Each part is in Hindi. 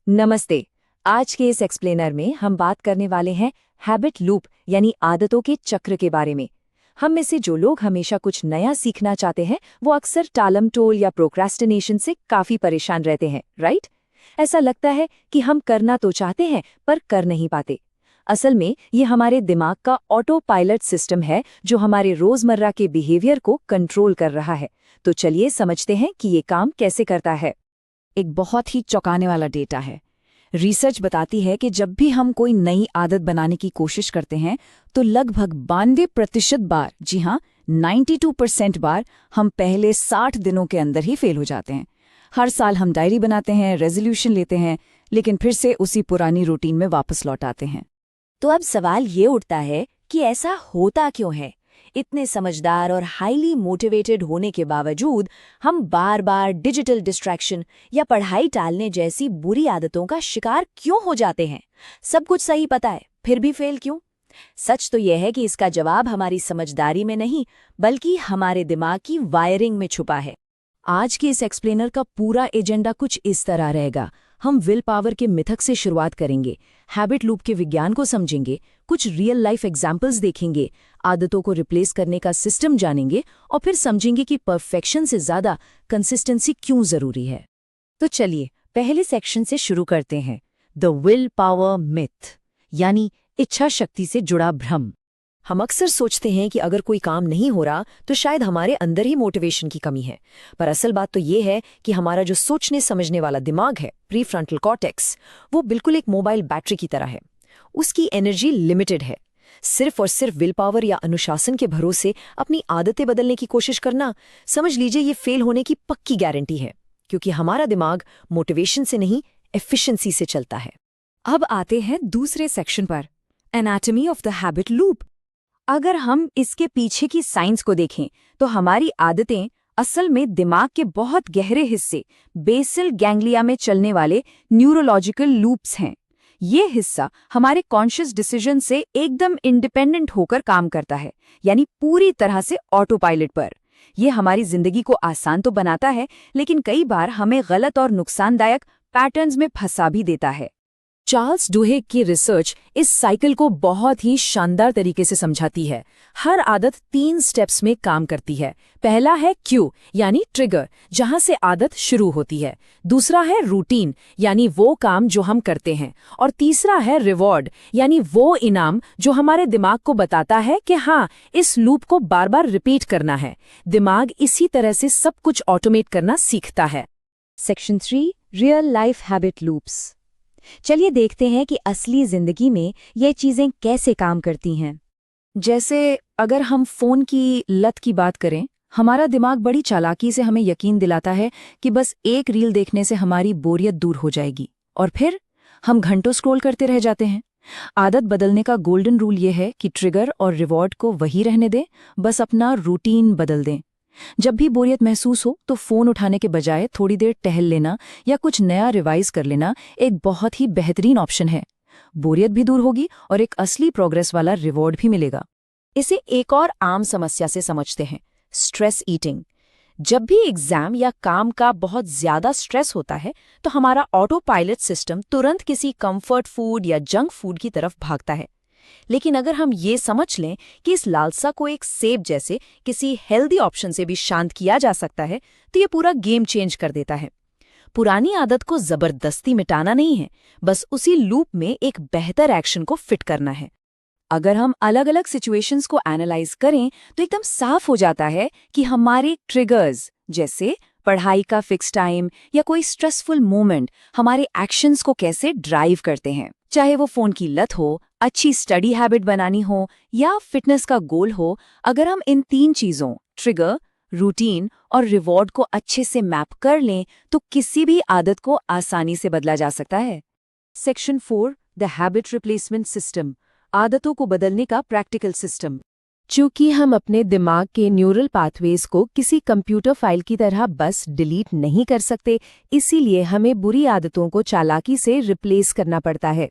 नमस्ते। आज के इस एक्सप्लेनर में हम बात करने वाले हैं हैबिट लूप यानी आदतों के चक्र के बारे में। हम में से जो लोग हमेशा कुछ नया सीखना चाहते हैं वो अक्सर टालमटोल या प्रोक्रेस्टिनेशन से काफी परेशान रहते हैं, राइट? ऐसा लगता है कि हम करना तो चाहते हैं पर कर नहीं पाते। असल में ये हमारे दिमाग का ऑटो पायलट सिस्टम है जो हमारे रोजमर्रा के बिहेवियर को कंट्रोल कर रहा है। तो चलिए समझते हैं कि ये काम कैसे करता है। एक बहुत ही चौंकाने वाला डेटा है। रिसर्च बताती है कि जब भी हम कोई नई आदत बनाने की कोशिश करते हैं तो लगभग 92% बार, जी हाँ 92% बार, हम पहले 60 दिनों के अंदर ही फेल हो जाते हैं। हर साल हम डायरी बनाते हैं, रेजोल्यूशन लेते हैं, लेकिन फिर से उसी पुरानी रूटीन में वापस लौट आते हैं। तो अब सवाल ये उठता है कि ऐसा होता क्यों है? इतने समझदार और हाईली मोटिवेटेड होने के बावजूद हम बार बार डिजिटल डिस्ट्रैक्शन या पढ़ाई टालने जैसी बुरी आदतों का शिकार क्यों हो जाते हैं? सब कुछ सही पता है, फिर भी फेल क्यों? सच तो यह है कि इसका जवाब हमारी समझदारी में नहीं, बल्कि हमारे दिमाग की वायरिंग में छुपा है। आज के इस एक्सप्लेनर का पूरा एजेंडा कुछ इस तरह रहेगा। हम विल पावर के मिथक से शुरुआत करेंगे, हैबिट लूप के विज्ञान को समझेंगे, कुछ रियल लाइफ एग्जाम्पल्स देखेंगे, आदतों को रिप्लेस करने का सिस्टम जानेंगे और फिर समझेंगे कि परफेक्शन से ज्यादा कंसिस्टेंसी क्यों जरूरी है। तो चलिए पहले सेक्शन से शुरू करते हैं, द विल पावर मिथ यानी इच्छा शक्ति से जुड़ा भ्रम। हम अक्सर सोचते हैं कि अगर कोई काम नहीं हो रहा तो शायद हमारे अंदर ही मोटिवेशन की कमी है, पर असल बात तो ये है कि हमारा जो सोचने समझने वाला दिमाग है, प्रीफ्रंटल कॉर्टेक्स, वो बिल्कुल एक मोबाइल बैटरी की तरह है। उसकी एनर्जी लिमिटेड है। सिर्फ और सिर्फ विल पावर या अनुशासन के भरोसे अपनी आदतें बदलने की कोशिश करना, समझ लीजिए ये फेल होने की पक्की गारंटी है, क्योंकि हमारा दिमाग मोटिवेशन से नहीं, एफिशिएंसी से चलता है। अब आते हैं दूसरे सेक्शन पर, anatomy of the habit loop. अगर हम इसके पीछे की साइंस को देखें तो हमारी आदतें असल में दिमाग के बहुत गहरे हिस्से बेसल गैंग्लिया में चलने वाले न्यूरोलॉजिकल लूप्स हैं। ये हिस्सा हमारे कॉन्शियस डिसीजन से एकदम इंडिपेंडेंट होकर काम करता है, यानी पूरी तरह से ऑटो पायलट पर। यह हमारी जिंदगी को आसान तो बनाता है, लेकिन कई बार हमें गलत और नुकसानदायक पैटर्न्स में फंसा भी देता है। चार्ल्स डुहेग की रिसर्च इस साइकिल को बहुत ही शानदार तरीके से समझाती है। हर आदत 3 स्टेप्स में काम करती है। पहला है क्यू यानी ट्रिगर, जहां से आदत शुरू होती है। दूसरा है रूटीन यानी वो काम जो हम करते हैं, और तीसरा है रिवॉर्ड यानी वो इनाम जो हमारे दिमाग को बताता है कि हाँ, इस लूप को बार बार रिपीट करना है। दिमाग इसी तरह से सब कुछ ऑटोमेट करना सीखता है। Section 3, real life habit loops. चलिए देखते हैं कि असली जिंदगी में ये चीजें कैसे काम करती हैं। जैसे अगर हम फोन की लत की बात करें, हमारा दिमाग बड़ी चालाकी से हमें यकीन दिलाता है कि बस एक रील देखने से हमारी बोरियत दूर हो जाएगी, और फिर हम घंटों स्क्रॉल करते रह जाते हैं। आदत बदलने का गोल्डन रूल ये है कि ट्रिगर और रिवॉर्ड को वही रहने दें, बस अपना रूटीन बदल दें। जब भी बोरियत महसूस हो तो फोन उठाने के बजाय थोड़ी देर टहल लेना या कुछ नया रिवाइज कर लेना एक बहुत ही बेहतरीन ऑप्शन है। बोरियत भी दूर होगी और एक असली प्रोग्रेस वाला रिवॉर्ड भी मिलेगा। इसे एक और आम समस्या से समझते हैं, स्ट्रेस ईटिंग। जब भी एग्जाम या काम का बहुत ज्यादा स्ट्रेस होता है तो हमारा ऑटो पायलट सिस्टम तुरंत किसी कंफर्ट फूड या जंक फूड की तरफ भागता है। लेकिन अगर हम ये समझ लें कि इस लालसा को एक सेब जैसे किसी हेल्दी ऑप्शन से भी शांत किया जा सकता है, तो ये पूरा गेम चेंज कर देता है। पुरानी आदत को जबरदस्ती मिटाना नहीं है, बस उसी लूप में एक बेहतर एक्शन को फिट करना है। अगर हम अलग अलग सिचुएशंस को एनालाइज करें तो एकदम साफ हो जाता है कि हमारे ट्रिगर्स, जैसे पढ़ाई का फिक्स टाइम या कोई स्ट्रेसफुल मोमेंट, हमारे एक्शंस को कैसे ड्राइव करते हैं। चाहे वो फोन की लत हो, अच्छी स्टडी हैबिट बनानी हो या फिटनेस का गोल हो, अगर हम इन 3 चीजों ट्रिगर, रूटीन और रिवॉर्ड को अच्छे से मैप कर लें तो किसी भी आदत को आसानी से बदला जा सकता है। Section 4, the habit replacement system, आदतों को बदलने का प्रैक्टिकल सिस्टम। चूंकि हम अपने दिमाग के न्यूरल पाथवेज को किसी कंप्यूटर फाइल की तरह बस डिलीट नहीं कर सकते, इसीलिए हमें बुरी आदतों को चालाकी से रिप्लेस करना पड़ता है।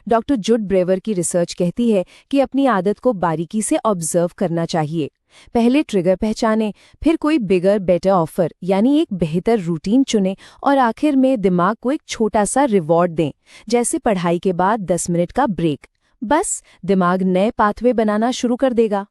डॉक्टर जुड ब्रेवर की रिसर्च कहती है कि अपनी आदत को बारीकी से ऑब्जर्व करना चाहिए। पहले ट्रिगर पहचानें, फिर कोई बिगर बेटर ऑफर यानी एक बेहतर रूटीन चुनें और आखिर में दिमाग को एक छोटा सा रिवॉर्ड दें, जैसे पढ़ाई के बाद 10 मिनट का ब्रेक। बस दिमाग नए पाथवे बनाना शुरू कर देगा।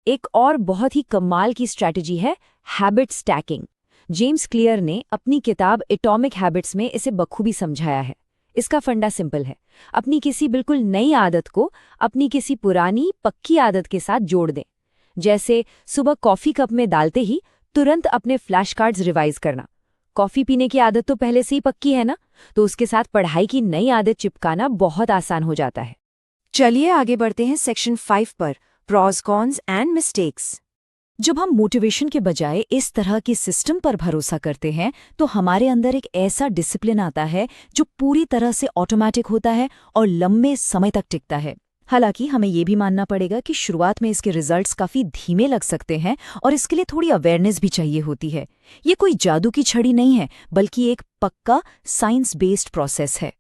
एक और बहुत ही कमाल की स्ट्रैटेजी है हैबिट स्टैकिंग। जेम्स क्लियर ने अपनी किताब एटॉमिक हैबिट्स में इसे बखूबी समझाया है। इसका फंडा सिंपल है, अपनी किसी बिल्कुल नई आदत को अपनी किसी पुरानी पक्की आदत के साथ जोड़ दें। जैसे सुबह कॉफी कप में डालते ही तुरंत अपने फ्लैश कार्ड्स रिवाइज करना। कॉफी पीने की आदत तो पहले से ही पक्की है ना, तो उसके साथ पढ़ाई की नई आदत चिपकाना बहुत आसान हो जाता है। चलिए आगे बढ़ते हैं सेक्शन 5 पर, प्रॉज कॉन्स एंड मिस्टेक्स। जब हम मोटिवेशन के बजाय इस तरह के सिस्टम पर भरोसा करते हैं तो हमारे अंदर एक ऐसा डिसिप्लिन आता है जो पूरी तरह से ऑटोमेटिक होता है और लंबे समय तक टिकता है। हालांकि हमें ये भी मानना पड़ेगा कि शुरुआत में इसके रिजल्ट्स काफ़ी धीमे लग सकते हैं और इसके लिए थोड़ी अवेयरनेस भी चाहिए होती है। ये कोई जादू की छड़ी नहीं है, बल्कि एक पक्का साइंस बेस्ड प्रोसेस है।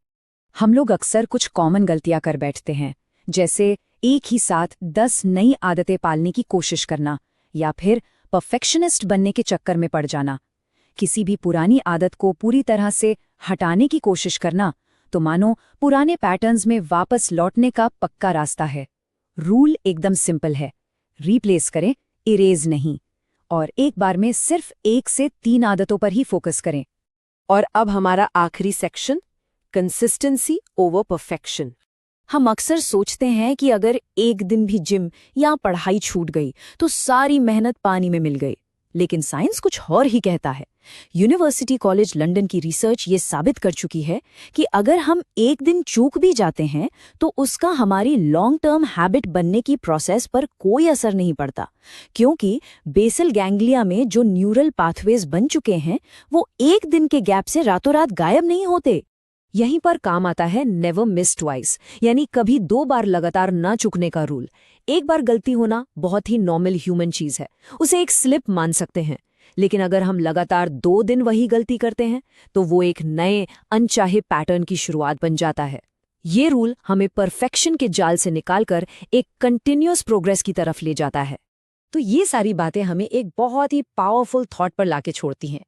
हम लोग अक्सर कुछ कॉमन गलतियां कर बैठते हैं, जैसे एक ही साथ 10 नई आदतें पालने की कोशिश करना या फिर परफेक्शनिस्ट बनने के चक्कर में पड़ जाना। किसी भी पुरानी आदत को पूरी तरह से हटाने की कोशिश करना तो मानो पुराने पैटर्न्स में वापस लौटने का पक्का रास्ता है। रूल एकदम सिंपल है, रिप्लेस करें, इरेज नहीं, और एक बार में सिर्फ 1 से 3 आदतों पर ही फोकस करें। और अब हमारा आखिरी सेक्शन, कंसिस्टेंसी ओवर परफेक्शन। हम अक्सर सोचते हैं कि अगर एक दिन भी जिम या पढ़ाई छूट गई तो सारी मेहनत पानी में मिल गई, लेकिन साइंस कुछ और ही कहता है। यूनिवर्सिटी कॉलेज लंदन की रिसर्च ये साबित कर चुकी है कि अगर हम एक दिन चूक भी जाते हैं तो उसका हमारी लॉन्ग टर्म हैबिट बनने की प्रोसेस पर कोई असर नहीं पड़ता, क्योंकि बेसल गैंग्लिया में जो न्यूरल पाथवेज बन चुके हैं वो एक दिन के गैप से रातों रात गायब नहीं होते। यहीं पर काम आता है नेवर मिस ट्वाइस, यानी कभी 2 बार लगातार ना चुकने का रूल। एक बार गलती होना बहुत ही नॉर्मल ह्यूमन चीज है, उसे एक स्लिप मान सकते हैं, लेकिन अगर हम लगातार 2 दिन वही गलती करते हैं तो वो एक नए अनचाहे पैटर्न की शुरुआत बन जाता है। ये रूल हमें परफेक्शन के जाल से निकालकर एक कंटिन्यूअस प्रोग्रेस की तरफ ले जाता है। तो ये सारी बातें हमें एक बहुत ही पावरफुल थॉट पर लाके छोड़ती हैं।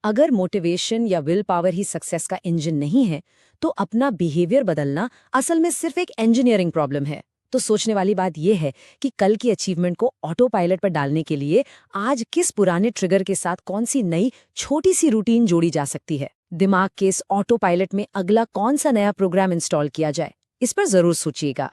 अगर मोटिवेशन या विल पावर ही सक्सेस का इंजन नहीं है तो अपना बिहेवियर बदलना असल में सिर्फ एक इंजीनियरिंग प्रॉब्लम है। तो सोचने वाली बात यह है कि कल की अचीवमेंट को ऑटो पायलट पर डालने के लिए आज किस पुराने ट्रिगर के साथ कौन सी नई छोटी सी रूटीन जोड़ी जा सकती है। दिमाग के इस ऑटो पायलट में अगला कौन सा नया प्रोग्राम इंस्टॉल किया जाए, इस पर जरूर सोचिएगा।